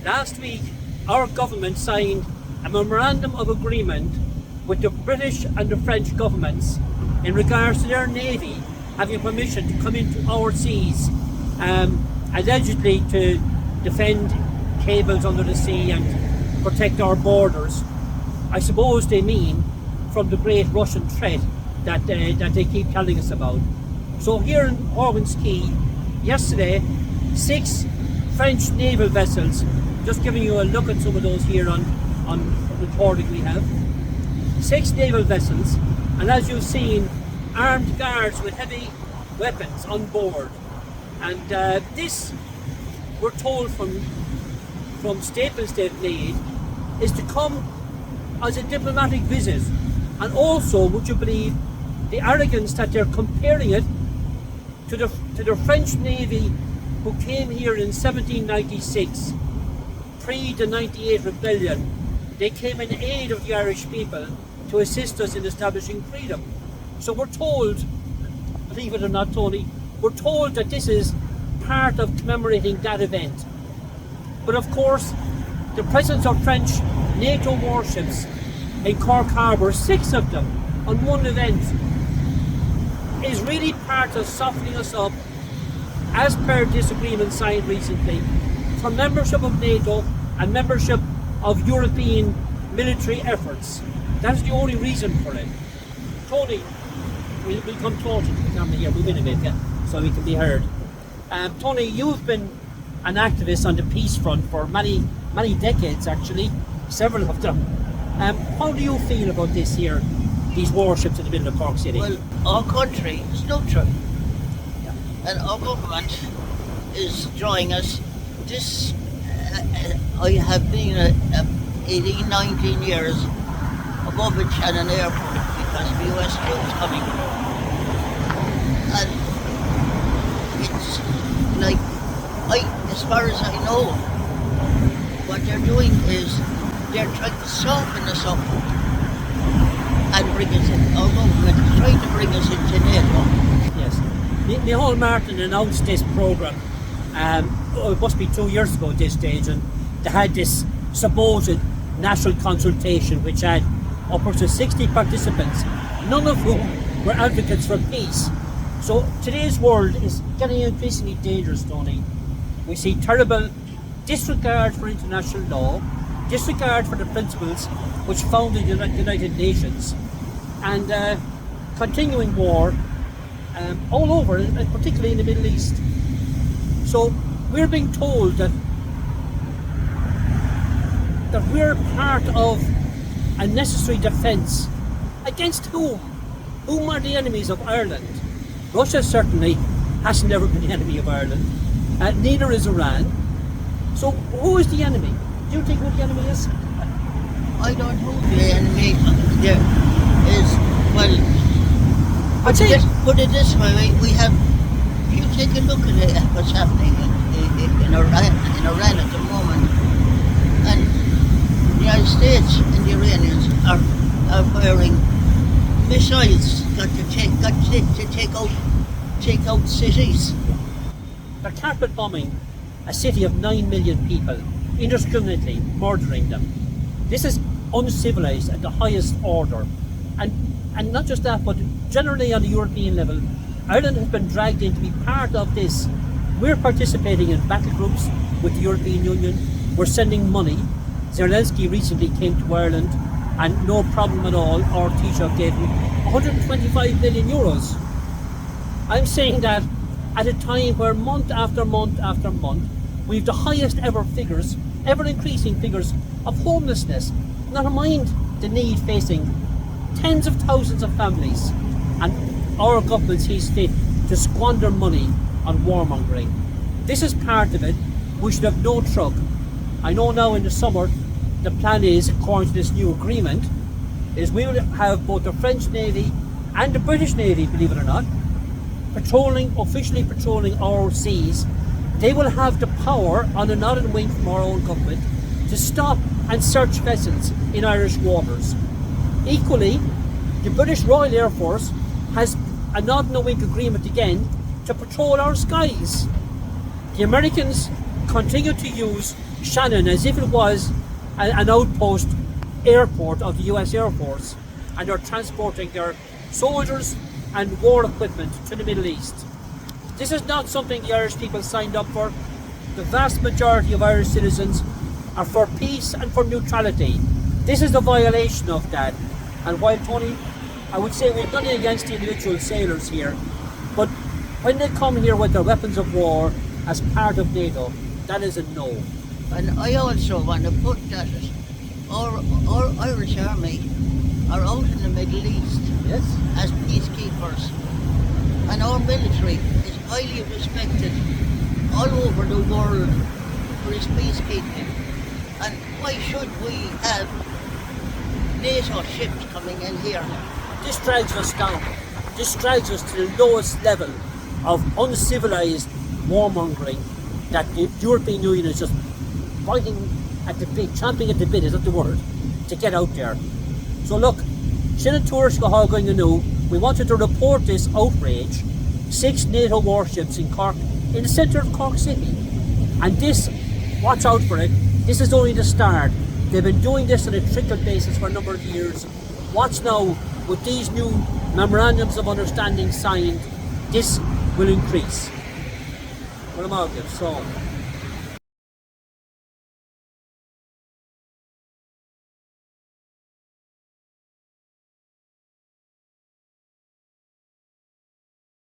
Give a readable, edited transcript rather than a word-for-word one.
Last week, our government signed a memorandum of agreement with the British and the French governments in regards to their navy having permission to come into our seas, allegedly to defend cables under the sea and protect our borders. I suppose they mean from the great Russian threat that they keep telling us about. So here in Organ's Quay, yesterday, 6 French naval vessels, just giving you a look at some of those here on recording we have, 6 naval vessels, and as you've seen, armed guards with heavy weapons on board. And this, we're told from statements they've made, is to come as a diplomatic visit. And also, would you believe, the arrogance that they're comparing it to the French Navy who came here in 1796, pre the 98 rebellion. They came in aid of the Irish people to assist us in establishing freedom. So we're told, believe it or not, Tony, we're told that this is part of commemorating that event. But of course, the presence of French NATO warships in Cork Harbour, 6 of them on one event, is really part of softening us up, as per this agreement signed recently, for membership of NATO and membership of European military efforts. That's the only reason for it. Tony, we'll come closer to the camera here, move in a bit, yeah, so we can be heard. Tony, you've been an activist on the peace front for many decades, actually, several of them. How do you feel about this here, these warships in the middle of Cork City? Well, our country is neutral, and our government is drawing us. This, I have been 18, 19 years above it at an airport because the US troops coming. And it's like, as far as I know, what they're doing is they're trying to soften us up and bring us in. Our government is trying to bring us into NATO. Yes. The whole Martin announced this programme, it must be 2 years ago at this stage, and they had this supposed national consultation which had upwards of 60 participants, none of whom were advocates for peace. So today's world is getting increasingly dangerous, Tony. We see terrible disregard for international law, disregard for the principles which founded the United Nations, and continuing war all over, and particularly in the Middle East. So we're being told that we're part of a necessary defence. Against whom? Whom are the enemies of Ireland? Russia certainly hasn't ever been the enemy of Ireland. Neither is Iran. So who is the enemy? Do you think who the enemy is? I don't know who the enemy there is. Well, put it this way, we have, if you take a look at what's happening in Iran at the moment, and the United States and the Iranians are firing missiles to take out cities. They're carpet bombing a city of 9 million people, indiscriminately murdering them. This is uncivilized at the highest order. And not just that, but generally on the European level, Ireland has been dragged in to be part of this. We're participating in battle groups with the European Union. We're sending money. Zelensky recently came to Ireland and no problem at all, our Taoiseach gave him 125 million euros. I'm saying that at a time where month after month after month, we've the highest ever figures, ever increasing figures of homelessness, not to mind the need facing tens of thousands of families, and our government sees fit to squander money on warmongering. This is part of it. We should have no truck. I know now in the summer, the plan is, according to this new agreement, is we will have both the French Navy and the British Navy, believe it or not, officially patrolling our seas. They will have the power, on a nod and wink from our own government, to stop and search vessels in Irish waters. Equally, the British Royal Air Force has a nod and a wink agreement again to patrol our skies. The Americans continue to use Shannon as if it was an outpost airport of the US Air Force, and they're transporting their soldiers and war equipment to the Middle East. This is not something the Irish people signed up for. The vast majority of Irish citizens are for peace and for neutrality. This is the violation of that. And while, Tony, I would say we've nothing against the individual sailors here, but when they come here with their weapons of war as part of NATO, that is a no. And I also want to put that our Irish Army are out in the Middle East Yes? as peacekeepers. And our military is highly respected all over the world for its peacekeeping. And why should we have NATO ships coming in here? This drags us down. This drags us to the lowest level of uncivilized warmongering that the European Union is just biting at the bit, champing at the bit, is that the word, to get out there. So look, Shannon Tourish go going to know, we wanted to report this outrage. 6 NATO warships in Cork, in the centre of Cork City. And this, watch out for it, this is only the start. They've been doing this on a trickle basis for a number of years. Watch now, with these new memorandums of understanding signed, this will increase. What am I so?